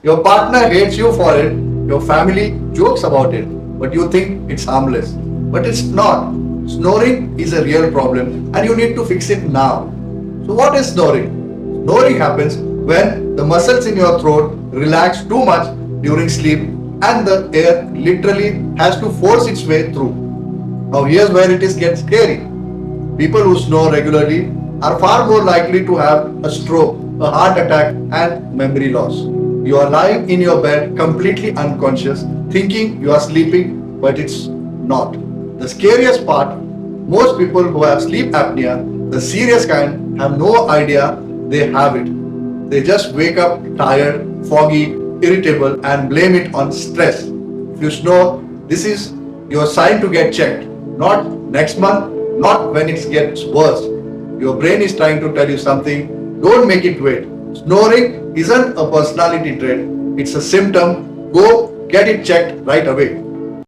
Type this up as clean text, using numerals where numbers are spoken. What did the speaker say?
Your partner hates you for it, your family jokes about it, but you think it's harmless. But it's not. Snoring is a real problem and you need to fix it now. So, what is snoring? Snoring happens when the muscles in your throat relax too much during sleep and the air literally has to force its way through. Now, here's where it is gets scary. People who snore regularly are far more likely to have a stroke, a heart attack, and memory loss. You are lying in your bed completely unconscious, thinking you are sleeping, but it's not. The scariest part, most people who have sleep apnea, the serious kind, have no idea they have it. They just wake up tired, foggy, irritable, and blame it on stress. If you snore, this is your sign to get checked. Not next month, not when it gets worse. Your brain is trying to tell you something. Don't make it wait. Snoring isn't a personality trait, it's a symptom. Go get it checked right away.